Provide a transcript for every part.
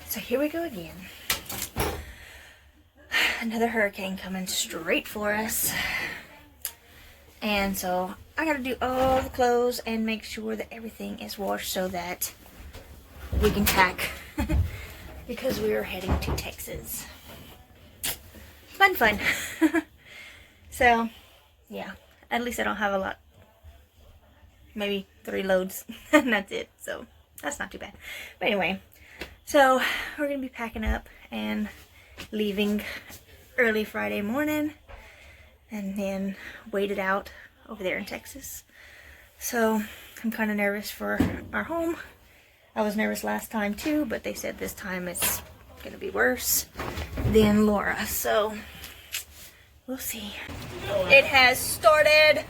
So here we go again. Another hurricane coming straight for us. And so I gotta do all the clothes and make sure that everything is washed so that we can pack because we are heading to Texas. Fun. So, yeah. At least I don't have a lot. Maybe 3 loads. And that's it. So, that's not too bad. But anyway. So, we're going to be packing up and leaving early Friday morning. And then wait it out over there in Texas. So, I'm kind of nervous for our home. I was nervous last time too, but they said this time it's going to be worse than Laura. So, we'll see. It has started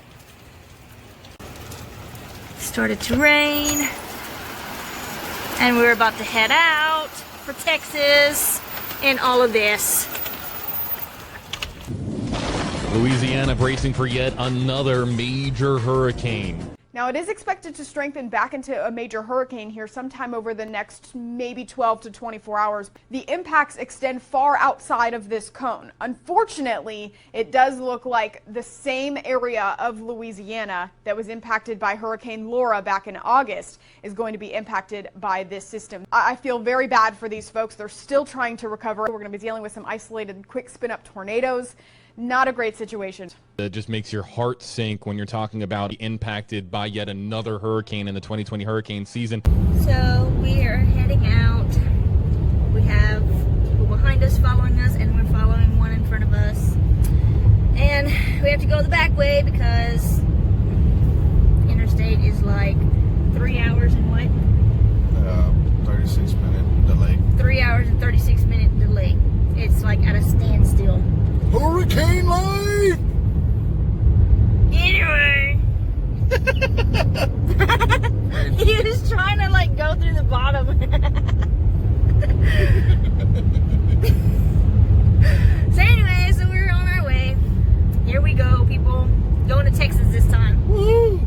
to rain. And we're about to head out for Texas and all of this. Louisiana bracing for yet another major hurricane. Now, it is expected to strengthen back into a major hurricane here sometime over the next maybe 12 to 24 hours. The impacts extend far outside of this cone. Unfortunately, it does look like the same area of Louisiana that was impacted by Hurricane Laura back in August is going to be impacted by this system. I feel very bad for these folks. They're still trying to recover. We're going to be dealing with some isolated quick spin-up tornadoes. Not a great situation. It just makes your heart sink when you're talking about impacted by yet another hurricane in the 2020 hurricane season. So we are heading out. We have people behind us following us, and we're following one in front of us. And we have to go the back way because interstate is like 3 hours and what? 36-minute delay. 3 hours and 36-minute delay. It's like at a standstill. Hurricane light! Anyway. He was trying to like go through the bottom. So anyway, so we're on our way. Here we go, people. Going to Texas this time. Woo!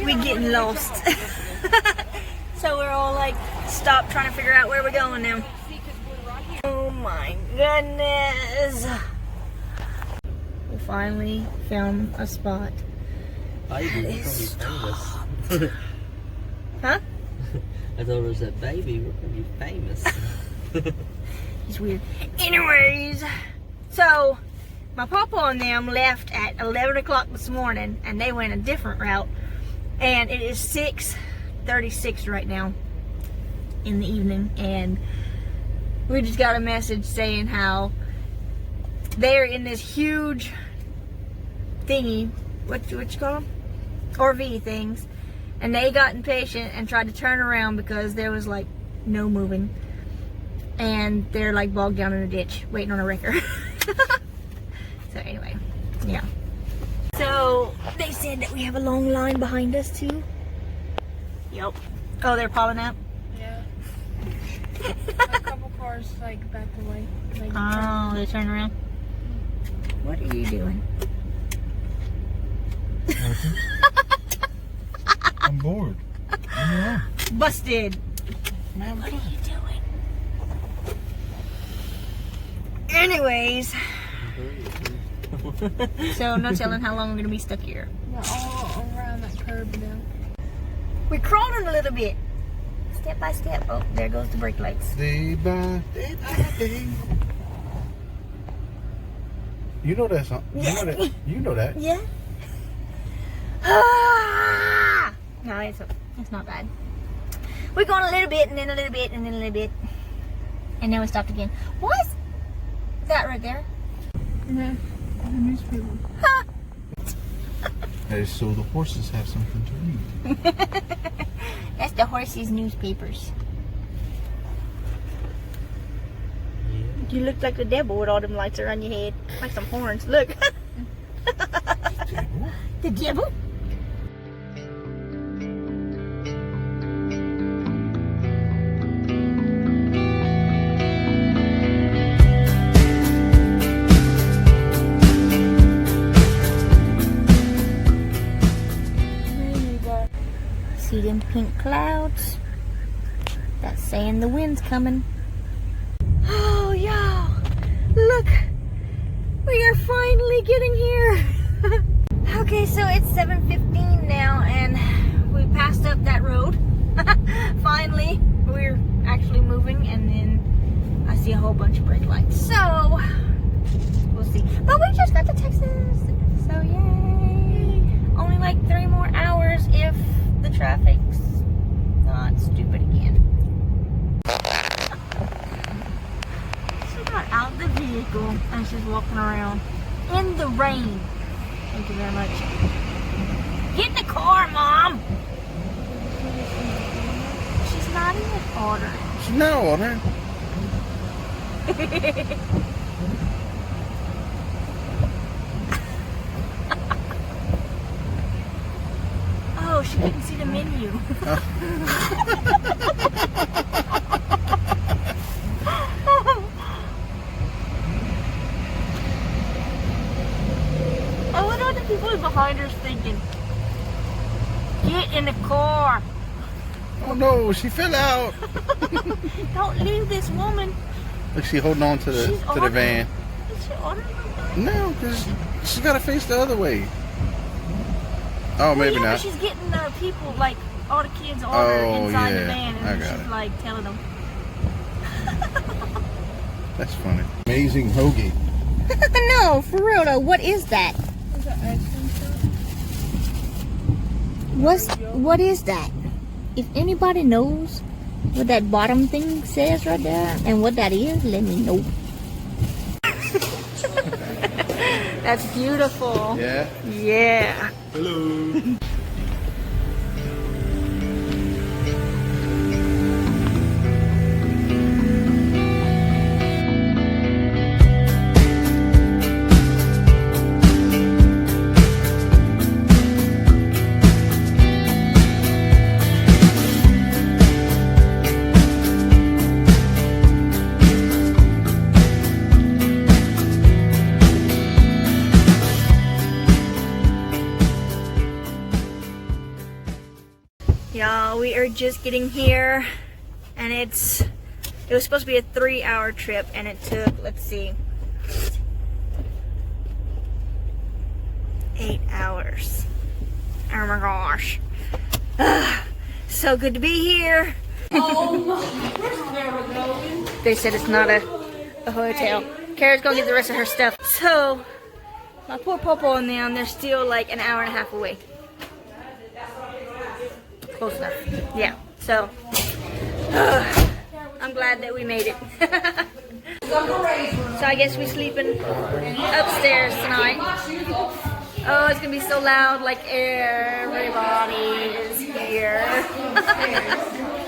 We getting lost. So we're all like stopped trying to figure out where we're going now. Oh my goodness. We finally found a spot. Baby, we're gonna be famous. Huh? I thought it was that baby, we're gonna be famous. It's weird. Anyways, so my papa and them left at 11 o'clock this morning and they went a different route. And it is 6:36 right now in the evening, and we just got a message saying how they're in this huge thingy, what you call them? RV things, and they got impatient and tried to turn around because there was like no moving, and they're like bogged down in a ditch waiting on a wrecker. So anyway, yeah. So they said that we have a long line behind us too. Yep. Oh, they're piling up? Yeah. A couple cars like back away. Like, oh, they turn around. What are you doing? I'm bored. Yeah. Busted. Man, what are you doing? Anyways. So no telling how long we're gonna be stuck here. we're all around that curve now. We're crawling a little bit. Step by step. Oh, there goes the brake lights. Day by day by day. You know that song. You know that. Yeah. Ah! No, it's not bad. We're going a little bit and then a little bit and then a little bit. And then we stopped again. What's that right there? Yeah, the newspaper. Huh. Hey, so the horses have something to read. That's the horses' newspapers. You look like the devil with all them lights around your head. Like some horns. Look. The devil? See them pink clouds? saying the wind's coming. Oh, y'all, look, we are finally getting here. Okay, so it's 7:15 now, and we passed up that road. Finally, we're actually moving, and then I see a whole bunch of brake lights. So, we'll see. But we just got to Texas, so yay! Only like 3 more hours if the traffic's not stupid again. She got out of the vehicle and she's walking around in the rain. Thank you very much. Get in the car, Mom! She's not even ordering. She's not ordering. Oh, she couldn't see the menu. I wonder what the people behind her is thinking. Get in the car. Oh no, she fell out. Don't leave this woman. Look, she holding on to the van. Is she ordering something? No, because she's got to face the other way. Oh, Well, maybe yeah, not. but she's getting people, like, all the kids order inside the van, and I got she's it. like telling them. That's funny. Amazing hoagie. No, for real though, what is that? Is that ice cream shop? What is that? If anybody knows what that bottom thing says right there and what that is, let me know. That's beautiful. Yeah. Yeah. Hello. Y'all, we are just getting here, and it was supposed to be a 3-hour trip, and it took, let's see, 8 hours. Oh my gosh. So good to be here. They said it's not a hotel. Kara's gonna get the rest of her stuff. So, my poor Popo and them, they're still like an hour and a half away. Close enough. Yeah. So, I'm glad that we made it. So I guess we're sleeping upstairs tonight. Oh, it's gonna be so loud, like everybody is here.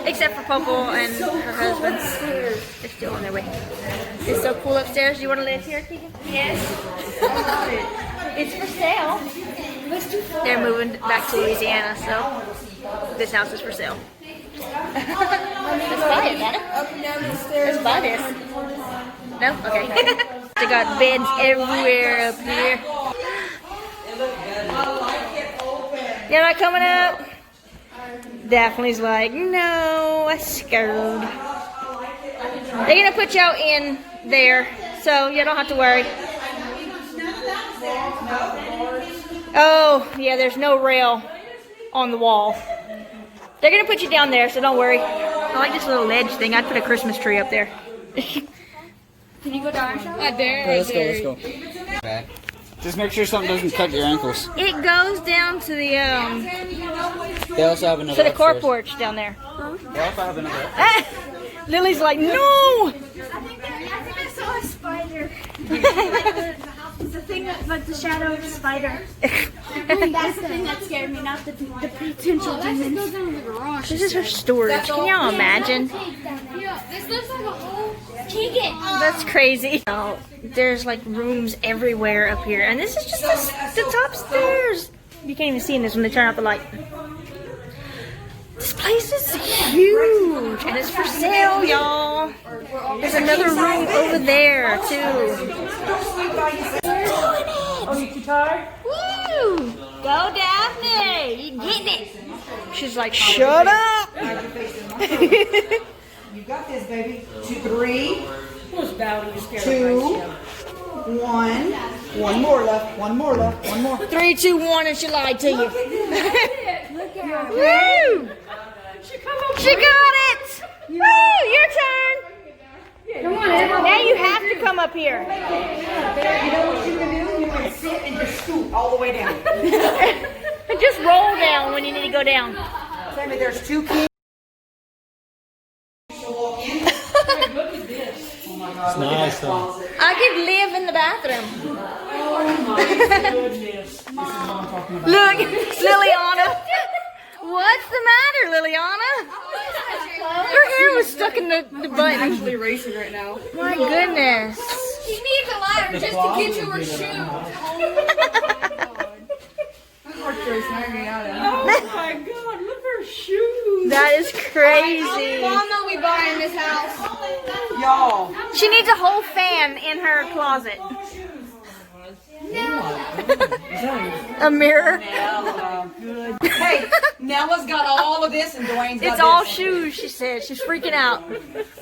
Except for Popo and her husband's. They're still on their way. It's so cool upstairs. Do you want to live here, Keegan? Yes. It's for sale. They're moving back to Louisiana, so this house is for sale. Let's buy it, Dada. Let's buy this. No? Okay. They got beds everywhere up here. You're not coming up? Daphne's like, no, I'm scared. They're gonna put you out in there, so you don't have to worry. Oh, yeah, there's no rail on the wall. They're gonna put you down there, so don't worry. I like this little ledge thing. I'd put a Christmas tree up there. Can you go down? Let's go. Just make sure something doesn't cut your ankles. It goes down to the They also have another car upstairs. porch down there. They also have another. Lily's like, no. I think I saw a spider. It's the thing that, like the shadow of the spider. That's the thing that scared me, not the potential demons. This is her storage. Can y'all imagine? This looks like a whole chicken. That's crazy. Oh, there's like rooms everywhere up here, and this is just the top stairs. You can't even see in this when they turn out the light. This place is huge, and it's for sale, y'all. There's another room over there too. Oh, you too tired? Woo! Go, Daphne! You getting it? She's like, shut up! You got this, baby. 2, 3, Who's bowing? You scared 2, of 1. One more left. One more left. One more. 3, 2, 1, and she lied to you. Look at her. Woo! She got it! Woo! Your turn! Come on, everyone. Now you have to come up here. You know what you're going to do? You're going to sit and just scoot all the way down. Just roll down when you need to go down. Sammy, there's 2 keys. It's nice, though. I could live in the bathroom. Oh my goodness. Look, Liliana. What's the matter, Liliana? Her hair was stuck in the button. I'm actually racing right now. My goodness. She needs a ladder just to get to her shoes. Oh my God, look at her shoes. That is crazy. Mama, we buy in this house. Y'all. She needs a whole fan in her closet. A mirror. Hey, Nella's got all of this and Dwayne's got It's all this. shoes, she said. She's freaking out.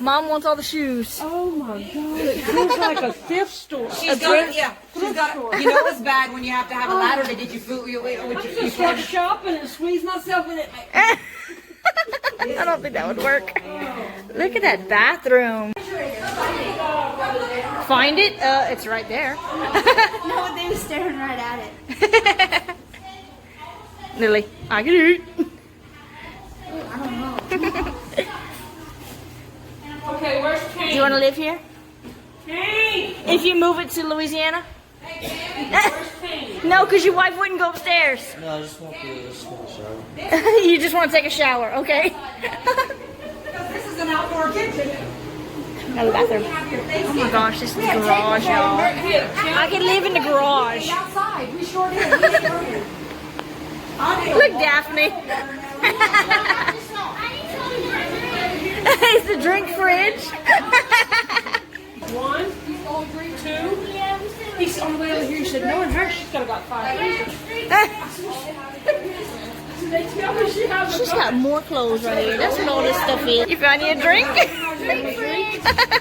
Mom wants all the shoes. Oh my God, it feels like a thrift store. She's got, yeah, she's got, you know it's bad when you have to have a ladder to get your food. I just went shopping and squeezed myself in it. I don't think that would work. Look at that bathroom. Find it? It's right there. No, they were staring right at it. Lily, I can eat. I don't know. Okay, where's Kane? Do you want to live here? Kane! If you move it to Louisiana? Where's Kane? No, because your wife wouldn't go upstairs. No, I just want to shower. You just want to take a shower, okay? This is an outdoor kitchen. Another bathroom. Oh my gosh, this is the garage, y'all. I can live in the garage. Outside, we sure did. We did earlier. Look, Daphne. It's the drink fridge. 1, 2. He's on the way over here. He said, no, in her, she's got 5 She's got more clothes right here. That's what all this stuff is. You found you a drink?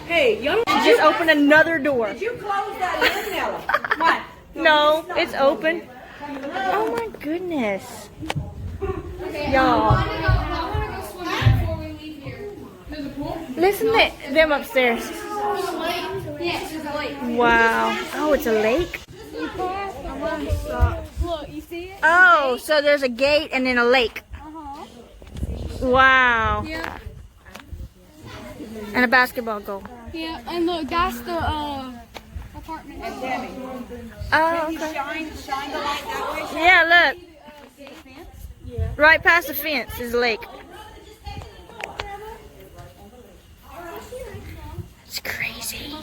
Hey, young. She just opened another door. Did you close that lid, Nella? What? No, it's open. Oh my goodness. Y'all. I want to go swimming before we leave here. Listen to them upstairs. Yes, there's a lake. Wow. Oh, it's a lake? Look, you see it? Oh, so there's a gate and then a lake. Wow. Yeah. And a basketball goal. Yeah, and look, that's the apartment. Oh, okay. Shine the light that way. Yeah, look. Right past the fence is the lake. It's crazy.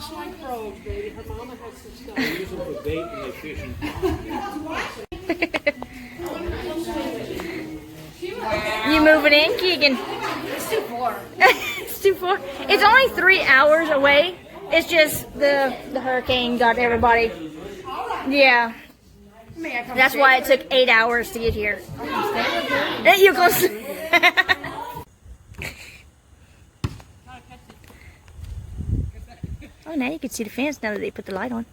You moving in, Keegan? It's too far. It's too far. It's only 3 hours away. It's just the hurricane got everybody. Yeah. That's why it took 8 hours to get here. You go. Oh, now you can see the fence now that they put the light on.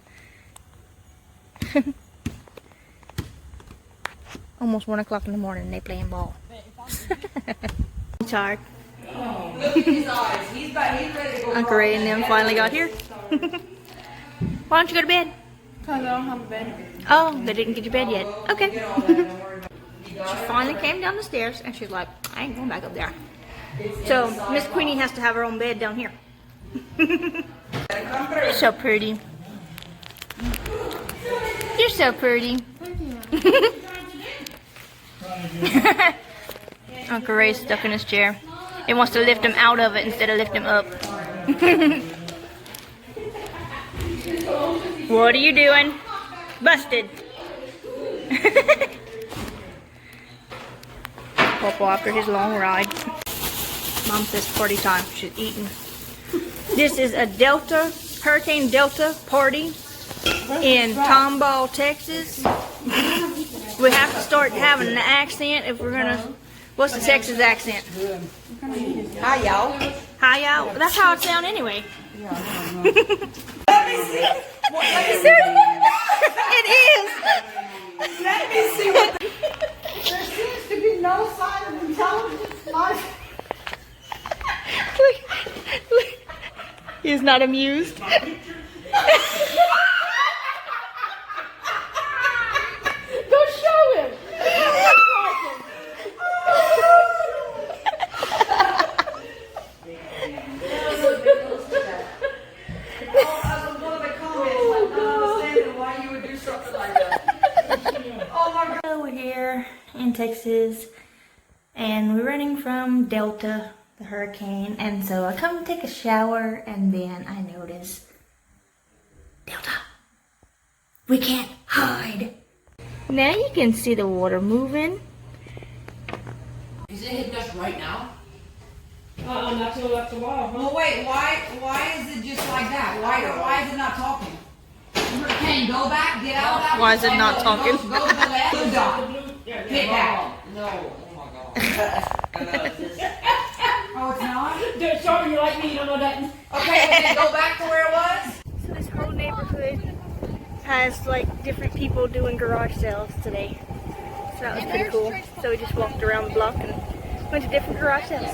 Almost 1 o'clock in the morning and they playing ball. I'm tired. Look at his eyes. He's ready to go. Uncle Ray and them finally got here. Why don't you go to bed? Because I don't have a bed. Oh, they didn't get your bed yet. Okay. She finally came down the stairs and she's like, I ain't going back up there. So Miss Queenie has to have her own bed down here. You're so pretty. You're so pretty. Uncle Ray's stuck in his chair. It wants to lift him out of it instead of lift him up. What are you doing? Busted. Popo after his long ride. Mom says party time. She's eating. This is a Hurricane Delta party in Tomball, Texas. We have to start having an accent if we're gonna. What's the Texas accent? Hi, y'all. Hi, y'all. That's how it sounds anyway. It is. Let me see what. There seems to be no sign of intelligence life. Look. He's not amused. Go show him. So we're here in Texas, and we're running from Delta, the hurricane, and so I come take a shower, and then I notice, Delta, we can't hide. Now you can see the water moving. Is it hitting us right now? Not till after a while. Well, wait. Why is it just like that? Why is it not talking? Hurricane, go back. Get out of that. Why is it not talking? Go to the left. Blue dot. Hit that. No, oh my god. Oh, it's not. Don't show you like me, you don't know that. Okay, well, then go back to where it was. So this whole neighborhood has like different people doing garage sales today. So that was pretty cool. So we just walked around the block and went to different garage sales.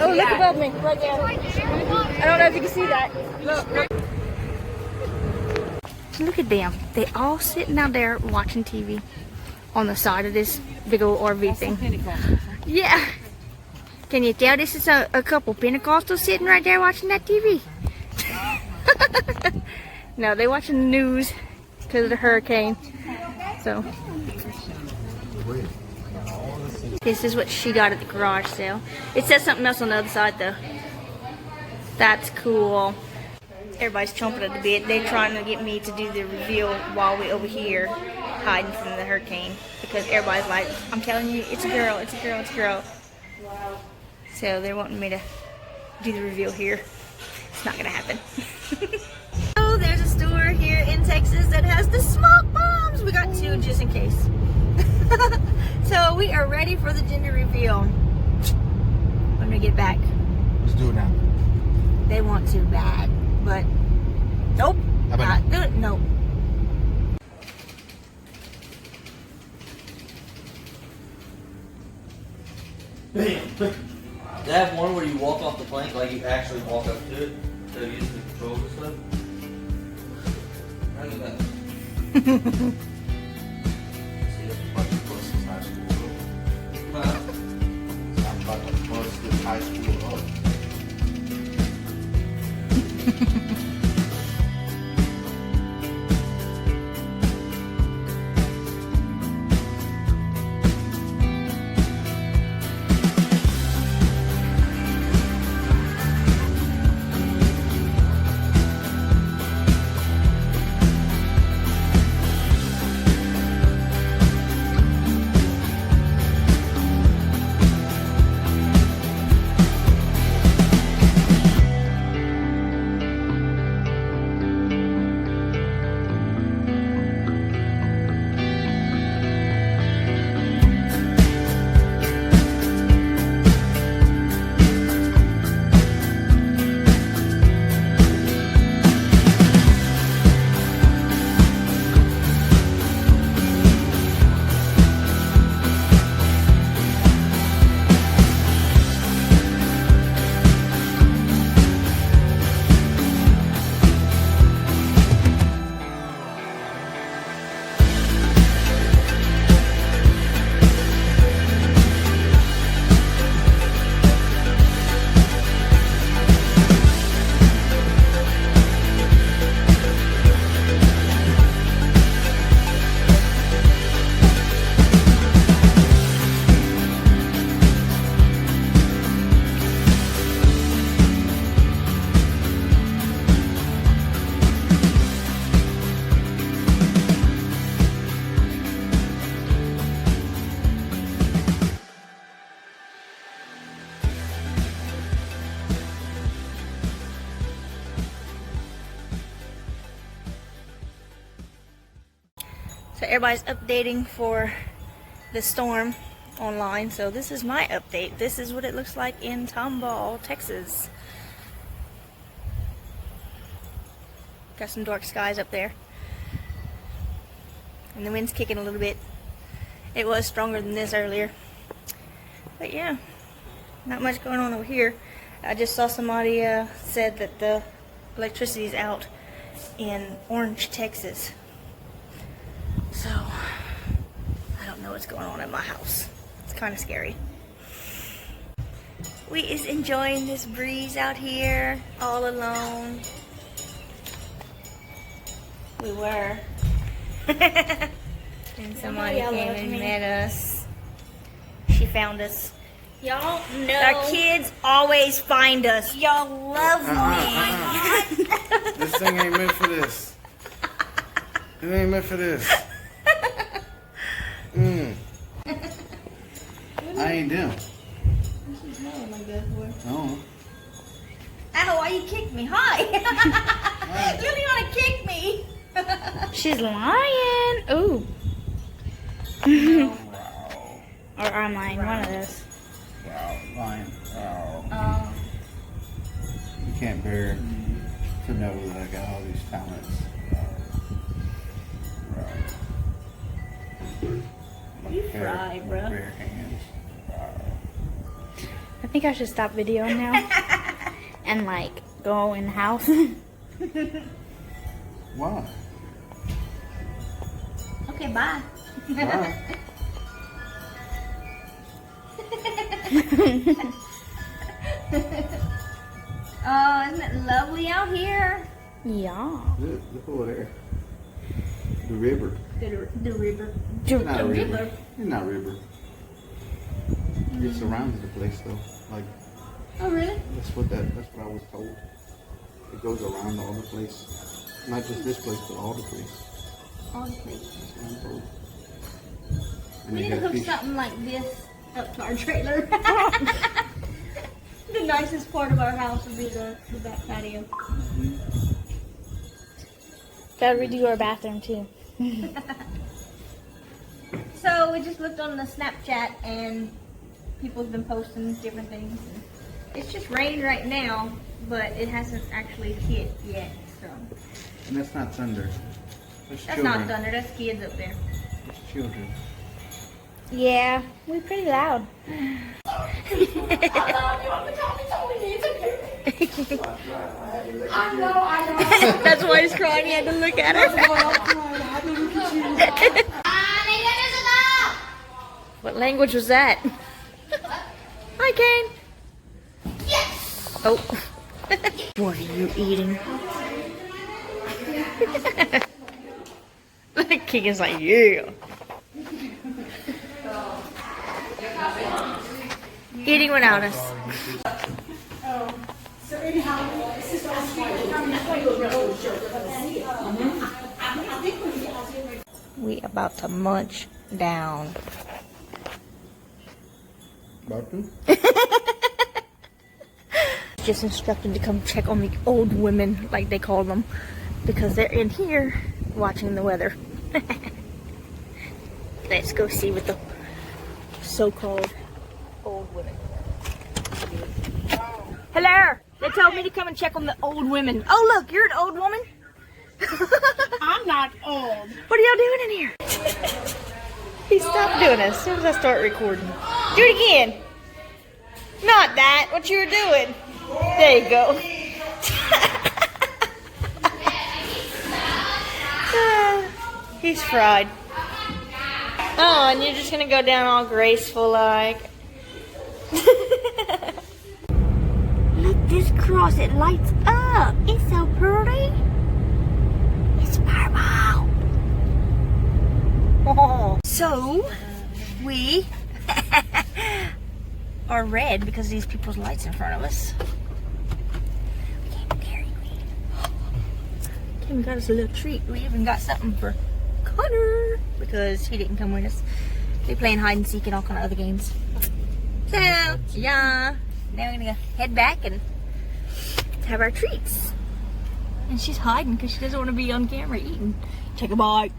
Oh, look above me, right there. I don't know if you can see that. Look. Look at them. They all sitting out there watching TV on the side of this big old RV thing. Yeah. Can you tell this is a couple Pentecostals sitting right there watching that TV? No, they watching the news because of the hurricane. So this is what she got at the garage sale. It says something else on the other side though. That's cool. Everybody's chomping at the bit. They're trying to get me to do the reveal while we're over here hiding from the hurricane. Because everybody's like, I'm telling you, it's a girl, it's a girl, it's a girl. So they're wanting me to do the reveal here. It's not gonna happen. Oh, there's a store here in Texas that has the smoke bombs. We got two just in case. So we are ready for the gender reveal when we get back. Let's do it now. They want to bad, but nope. How about not do it. Nope. They have one where you walk off the plank, like you actually walk up to it, so you use the controls and stuff. Look at that. See, I'm about to bust this high school up. I'm about to bust this high school up. So everybody's updating for the storm. online, so this is my update. This is what it looks like in Tomball, Texas. Got some dark skies up there. And the wind's kicking a little bit. It was stronger than this earlier. But yeah, not much going on over here. I just saw somebody said that the electricity's out in Orange, Texas. So, I don't know what's going on in my house. It's kind of scary. We is enjoying this breeze out here, all alone. We were. And somebody came and met us. She found us. Y'all know. Our kids always find us. Y'all love me. This thing ain't meant for this. It ain't meant for this. I ain't doing. No. Ow, why you kicked me? Hi. You really want to kick me? She's lying. Ooh. Or I'm lying. One of those. Wow, lion. Wow. You can't bear to know that I got all these talents. You fry, bro. Bare hands. I think I should stop videoing now and like go in the house. Why? Okay, bye. Why? Oh, isn't it lovely out here? Yeah. Look over there. The river. The river. Not a river. It's not a river. It surrounds the place though. Like Oh, really? that's what I was told. It goes around all the place. Not just this place, but all the place. All the places. That's what I'm told. And We they need to got hook fish. something like this up to our trailer. The nicest part of our house would be the back patio. Gotta redo our bathroom too. So we just looked on the Snapchat and people's been posting different things. It's just rain right now, but it hasn't actually hit yet. So And that's not thunder. that's That's children. not thunder. That's kids up there. That's children. Yeah, we're pretty loud. That's why he's crying. He had to look at her. What language was that? Hi, Kane. Yes. Oh. What are you eating? Keegan's like, yeah. Eating without us. We about to munch down. About to? Just instructed to come check on the old women, like they call them, because they're in here watching the weather. Let's go see what the so-called old women. Hello! They told me to come and check on the old women. Oh look, you're an old woman? I'm not old. What are y'all doing in here? He stopped doing it as soon as I start recording. Do it again. Not that, what you were doing. There you go. He's fried. Oh, and you're just gonna go down all graceful like. Look, this cross, it lights up. It's so pretty. It's purple. Oh. So, we are red because of these people's lights in front of us. We came very green. Kim got us a little treat. We even got something for Connor because he didn't come with us. They playing hide and seek and all kind of other games. So, yeah. Now we're gonna go head back and have our treats. And she's hiding because she doesn't want to be on camera eating. Take a bite.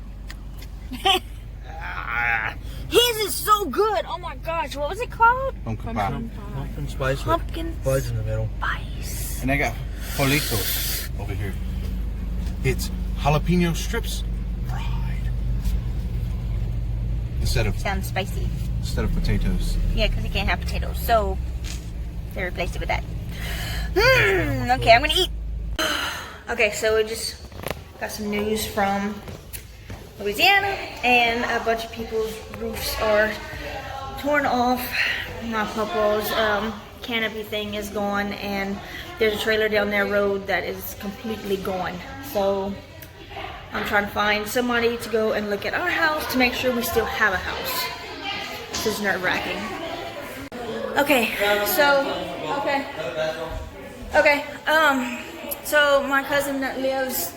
Yeah. His is so good. Oh my gosh. What was it called? Pumpkin pie. Pumpkin spice. Pumpkin Fudge in the middle. spice. And they got Politos over here. It's jalapeno strips fried instead of Sounds potatoes. Yeah, because you can't have potatoes. So they replaced it with that. Okay, I'm gonna eat. Okay, so we just got some news from Louisiana, and a bunch of people's roofs are torn off. My papa's canopy thing is gone, and there's a trailer down their road that is completely gone. So I'm trying to find somebody to go and look at our house to make sure we still have a house. This is nerve-wracking. Okay, so so my cousin that lives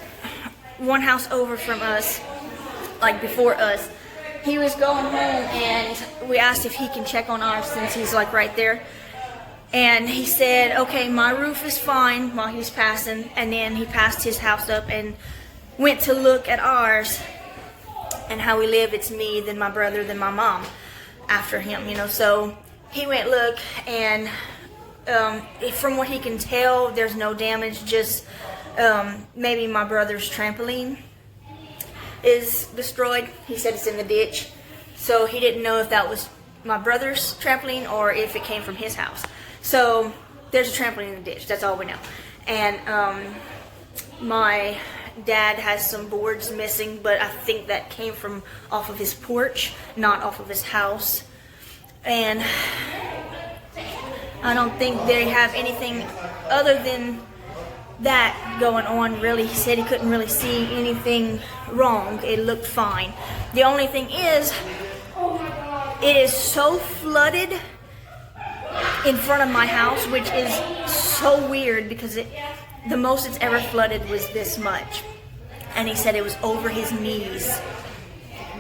one house over from us, like before us, he was going home, and we asked if he can check on ours since he's like right there. And he said, okay, my roof is fine, while he was passing. And then he passed his house up and went to look at ours and how we live. It's me, then my brother, then my mom after him, you know. So he went look, and from what he can tell, there's no damage, just maybe my brother's trampoline is destroyed. He said it's in the ditch. So he didn't know if that was my brother's trampoline or if it came from his house. So there's a trampoline in the ditch, that's all we know. And my dad has some boards missing, but I think that came from off of his porch, not off of his house. And I don't think they have anything other than that going on, really. He said he couldn't really see anything wrong. It looked fine. The only thing is, it is so flooded in front of my house, which is so weird because the most it's ever flooded was this much. And he said it was over his knees.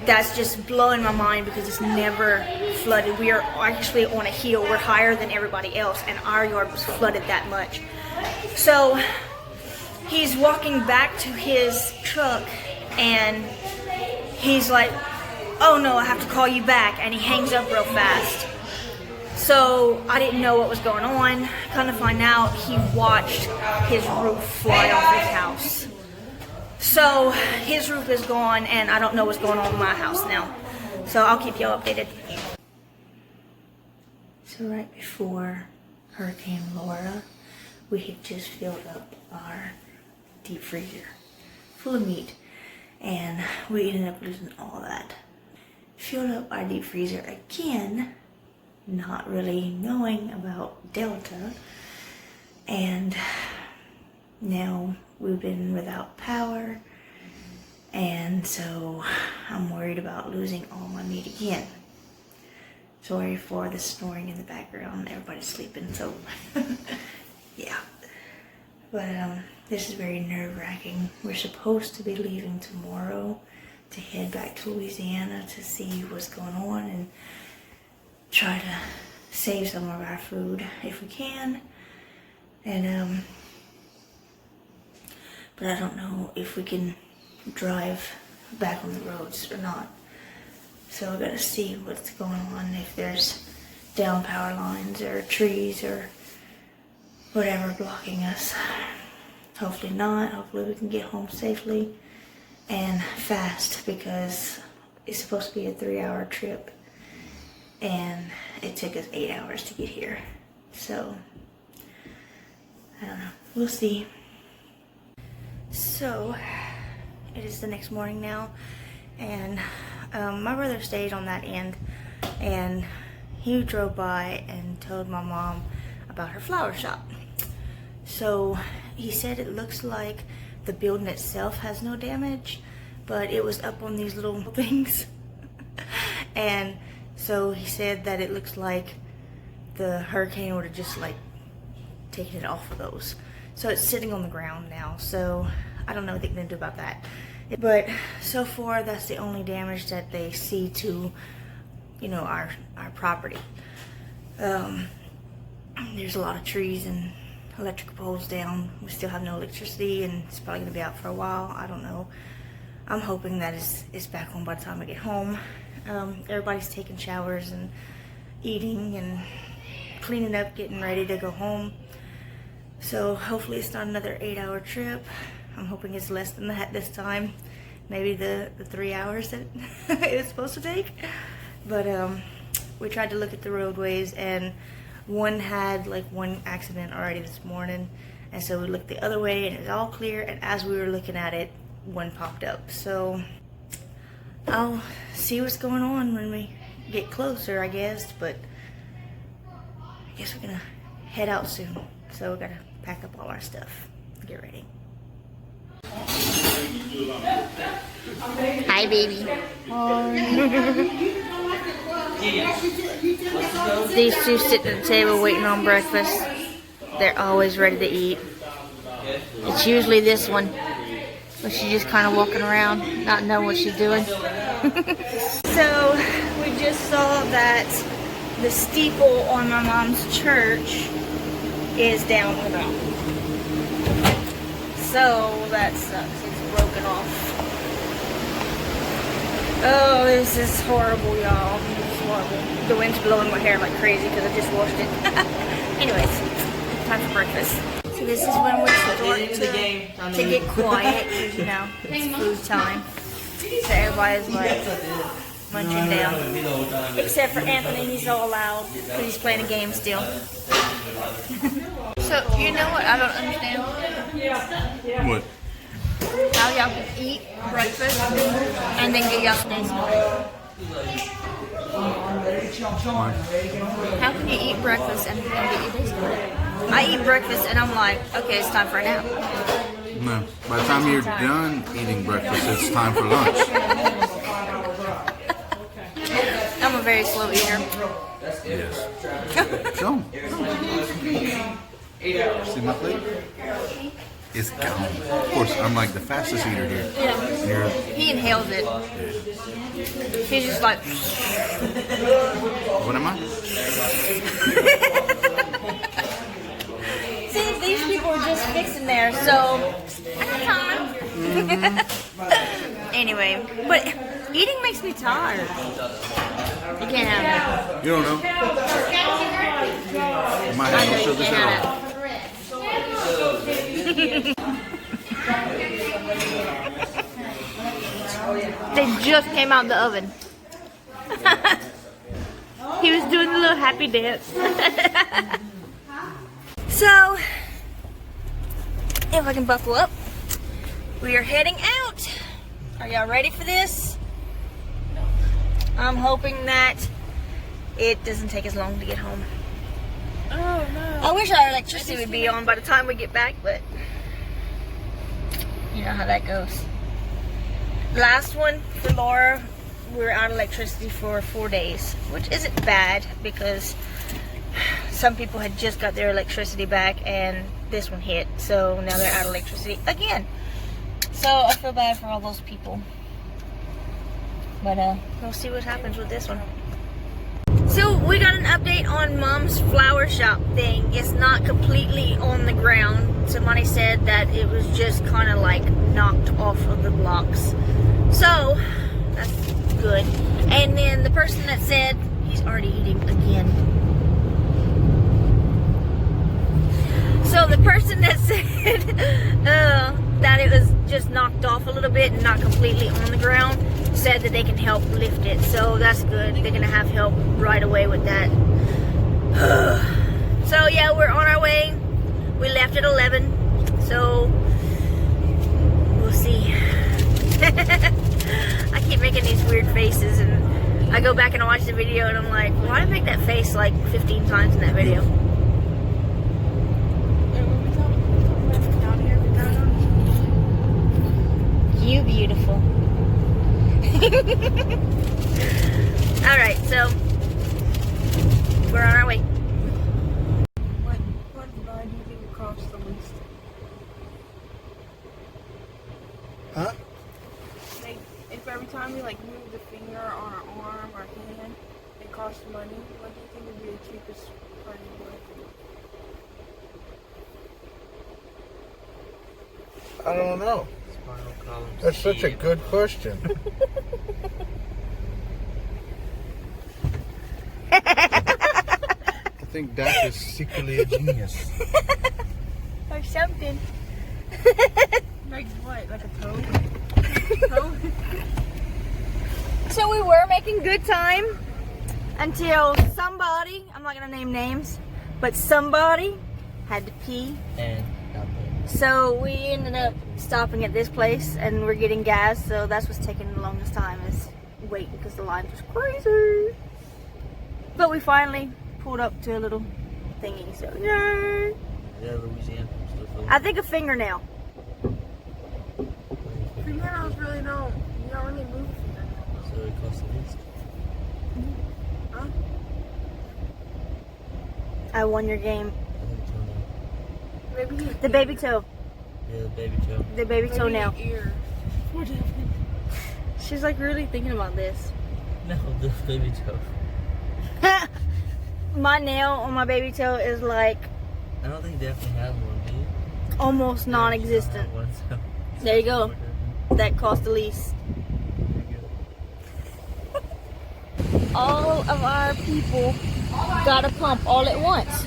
That's just blowing my mind because it's never flooded. We are actually on a hill. We're higher than everybody else, and our yard was flooded that much. So he's walking back to his truck, and he's like, oh no, I have to call you back. And he hangs up real fast. So I didn't know what was going on. Come to find out, he watched his roof fly off his house. So his roof is gone, and I don't know what's going on in my house now. So I'll keep you updated. So right before Hurricane Laura, we had just filled up our deep freezer full of meat, and we ended up losing all that. Filled up our deep freezer again, not really knowing about Delta, and now we've been without power, and so I'm worried about losing all my meat again. Sorry for the snoring in the background, everybody's sleeping, so yeah. But this is very nerve-wracking. We're supposed to be leaving tomorrow to head back to Louisiana to see what's going on and try to save some of our food if we can. And but I don't know if we can drive back on the roads or not. So I gotta see what's going on, if there's down power lines or trees or whatever blocking us. Hopefully not. Hopefully we can get home safely and fast, because it's supposed to be a 3-hour trip and it took us 8 hours to get here. So I don't know. We'll see. So it is the next morning now, and my brother stayed on that end, and he drove by and told my mom about her flower shop. So he said it looks like the building itself has no damage, but it was up on these little things. And so he said that it looks like the hurricane would have just like taken it off of those. So it's sitting on the ground now, so I don't know what they're gonna do about that. But so far, that's the only damage that they see to, you know, our property. There's a lot of trees and electric poles down. We still have no electricity, and it's probably gonna be out for a while. I don't know. I'm hoping that it's back on by the time I get home. Everybody's taking showers and eating and cleaning up, getting ready to go home. So hopefully it's not another 8-hour trip. I'm hoping it's less than that this time. Maybe the 3 hours that it's supposed to take. But we tried to look at the roadways, and one had like one accident already this morning. And so we looked the other way and it was all clear, and as we were looking at it, one popped up. So I'll see what's going on when we get closer, I guess, but I guess we're gonna head out soon. So we gotta pack up all our stuff, get ready. Hi, baby. These two sitting at the table waiting on breakfast. They're always ready to eat. It's usually this one, but she's just kind of walking around, not knowing what she's doing. So we just saw that the steeple on my mom's church is down the ground. So that sucks. It's broken off. Oh, this is horrible, y'all. It's horrible. The wind's blowing my hair like crazy because I just washed it. Anyways, time for breakfast. So this is when we start to get quiet, because you know, it's food time. So everybody's like munching down. Except for Anthony, he's all loud because he's playing a game still. So, you know what I don't understand? What? How y'all can eat breakfast and then get y'all days home. How can you eat breakfast and get your days home? I eat breakfast and I'm like, okay, it's time for a nap. No. By the time you're done eating breakfast, it's time for lunch. I'm a very slow eater. Yes. Show 'em. See my plate? It's gone. Of course, I'm like the fastest eater here. Yeah. He inhales it. He's just like. What am I? See, these people are just fixing there, so. Anyway, but eating makes me tired. You can't have it. You don't know. I might have no sugar at all. They just came out the oven. He was doing the little happy dance. So, if I can buckle up, we are heading out. Are y'all ready for this? I'm hoping that it doesn't take as long to get home. Oh no. I wish our electricity would be on by the time we get back, but you know how that goes. Last one for Laura, we were out of electricity for 4 days, which isn't bad because some people had just got their electricity back and this one hit, so now they're out of electricity again. So I feel bad for all those people. But we'll see what happens with this one. So we got an update on Mom's flower shop thing. It's not completely on the ground. Somebody said that it was just kind of like knocked off of the blocks. So that's good. And then the person that said, he's already eating again. So the person that said that it was just knocked off a little bit and not completely on the ground said that they can help lift it. So that's good. They're gonna have help right away with that. So yeah, we're on our way. We left at 11. So we'll see. I keep making these weird faces and I go back and I watch the video and I'm like, why did I make that face like 15 times in that video? You beautiful. Alright, so we're on our way. What line do you think it costs the least? Huh? Like, if every time we like move the finger on our arm or hand, it costs money, what do you think would be the cheapest part of your life? I don't know. That's such a good question. think Dak is secretly a genius. Or something. Like what? Like a toad? Toad? So we were making good time until somebody, I'm not gonna name names, but somebody had to pee. And So we ended up stopping at this place and we're getting gas, so that's what's taking the longest time is waiting because the line was crazy. But we finally pulled up to a little thingy, so yay! yeah, Louisiana. I think a fingernail. Fingernails really don't. You don't really move fingernails. So it costs the least. Huh? I won your game. Maybe The baby toe. Yeah, the baby toe. The baby toenail. Ear. She's like really thinking about this. No, the baby toe. My nail on my baby toe is like I don't think Daphne has one, do you? almost non-existent. One, so. There you go. That cost the least. All of our people got a pump all at once.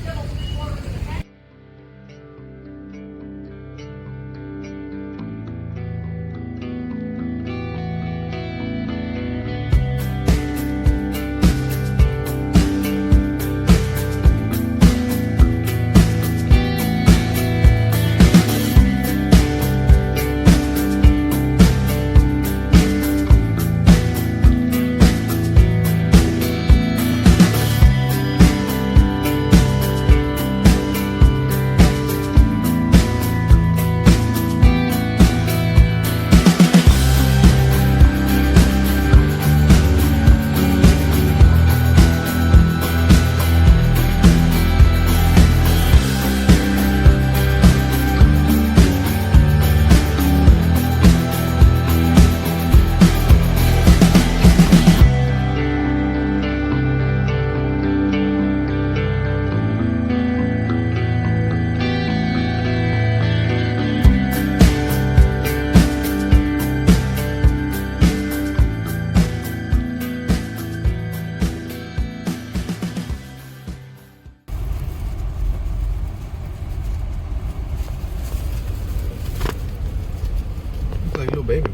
Like little baby.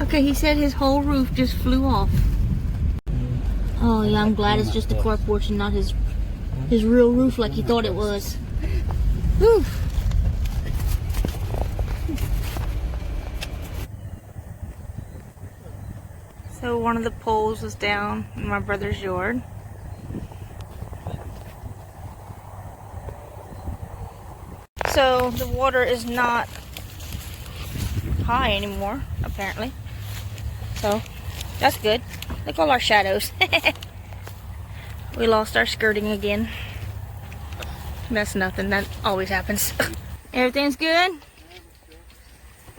Okay, he said his whole roof just flew off. Oh yeah, I'm glad it's just a carport and not his real roof like he thought it was. Whew. So one of the poles was down in my brother's yard. So the water is not high anymore, apparently. So that's good. Look at all our shadows. We lost our skirting again. That's nothing. That always happens. Everything's good?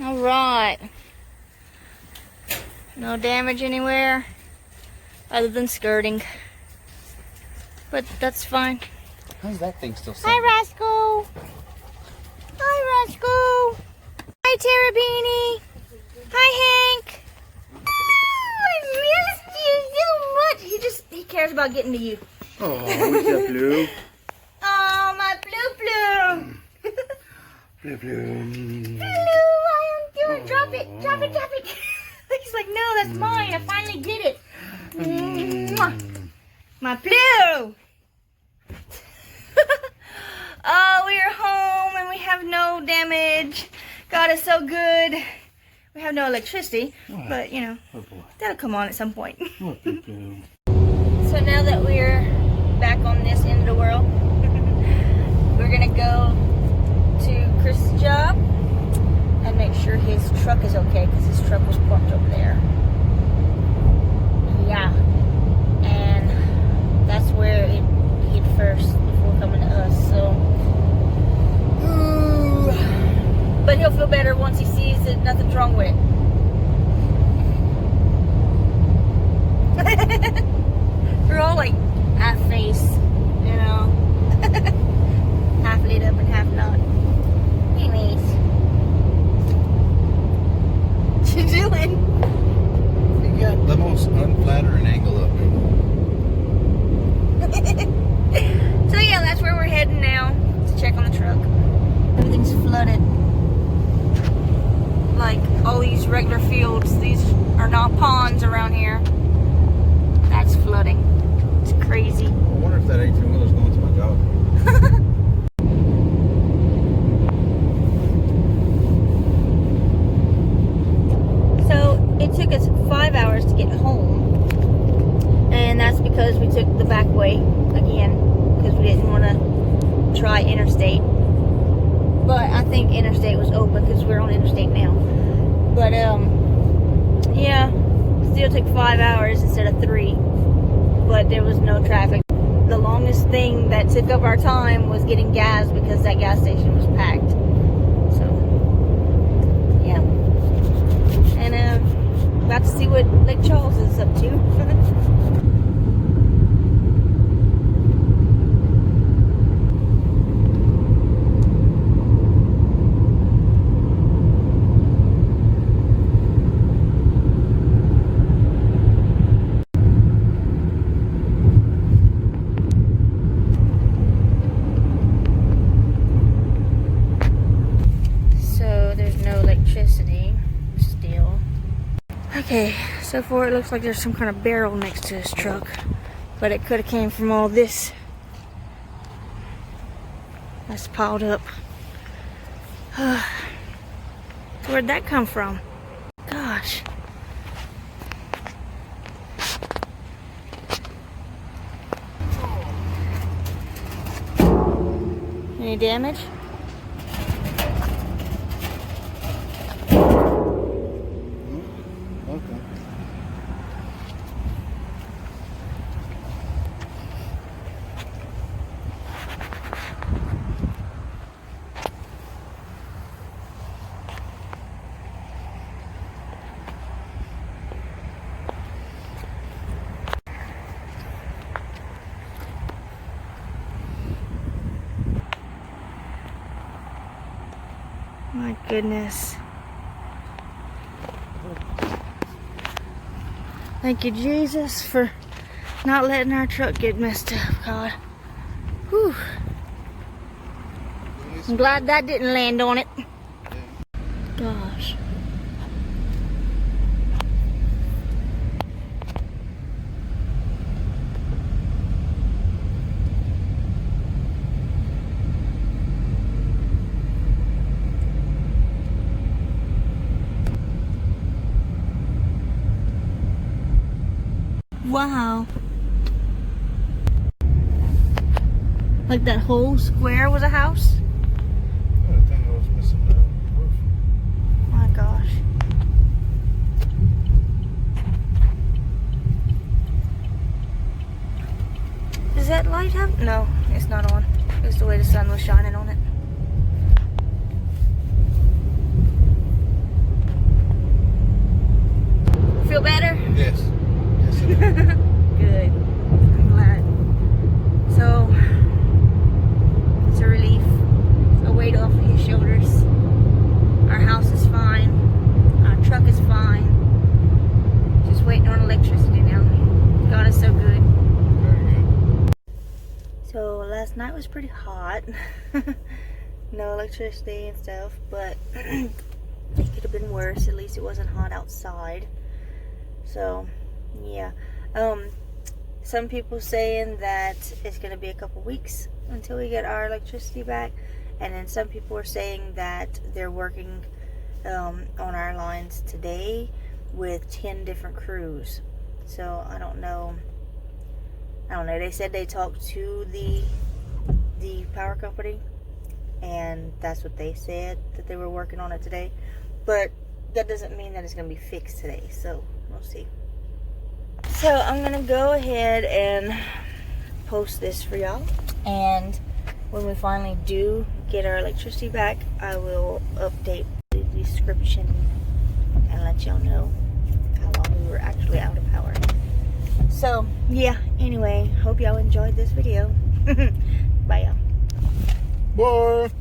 All right. No damage anywhere other than skirting. But that's fine. How's that thing still Hi, Rascal. Hi, Rascal. Hi, Terabini. Hi, Hank. Oh, I missed you so much. He cares about getting to you. Oh, what's up, Blue? Oh, my Blue. Blue, Blue. Blue, I am doing. Drop it, drop it, drop it. He's like, no, that's mine. I finally did it. Mwah. My Blue. Oh, we are home and we have no damage. God is so good. We have no electricity, but you know, that'll come on at some point. So now that we're back on this end of the world, we're gonna go to Chris's job and make sure his truck is okay because his truck was parked over there. Yeah, and that's where it hit first before coming to us. So, but he'll feel better once he sees that nothing's wrong with it. We're all like half face, you know, half lit up and half not. Anyways, what you doing? most unflattering angle of me. So yeah, that's where we're heading now to check on the truck. Everything's flooded. Like all these regular fields, these are not ponds around here. That's flooding. It's crazy. I wonder if that 18-wheeler's going to my job. So it took us 5 hours to get home, and that's because we took the back way again because we didn't want to try interstate. But I think interstate was open because we're on interstate now. But yeah, still took 5 hours instead of 3. But there was no traffic. The longest thing that took up our time was getting gas because that gas station was packed. So yeah, and about to see what Lake Charles is up to. Still. Okay, so far it looks like there's some kind of barrel next to this truck, but it could have came from all this that's piled up. Where'd that come from? Gosh. Any damage? My goodness. Thank you, Jesus, for not letting our truck get messed up, God. Whew. I'm glad that didn't land on it. Gosh. Wow. Like that whole square was a house? I think I was missing the roof. My gosh. Does that light have? No, it's not on. It's the way the sun was shining on it. Feel better? Yes. Good. I'm glad. So, it's a relief. A weight off of his shoulders. Our house is fine. Our truck is fine. Just waiting on electricity now. God is so good. Very good. So, last night was pretty hot. No electricity and stuff, but it could have been worse. At least it wasn't hot outside. So, yeah. Some people saying that it's going to be a couple weeks until we get our electricity back, and then some people are saying that they're working on our lines today with 10 different crews. So I don't know. They said they talked to the power company, and that's what they said, that they were working on it today, but that doesn't mean that it's going to be fixed today, so we'll see. So I'm gonna go ahead and post this for y'all, and when we finally do get our electricity back, I will update the description and let y'all know how long we were actually out of power. So yeah, anyway, hope y'all enjoyed this video. Bye y'all. Bye.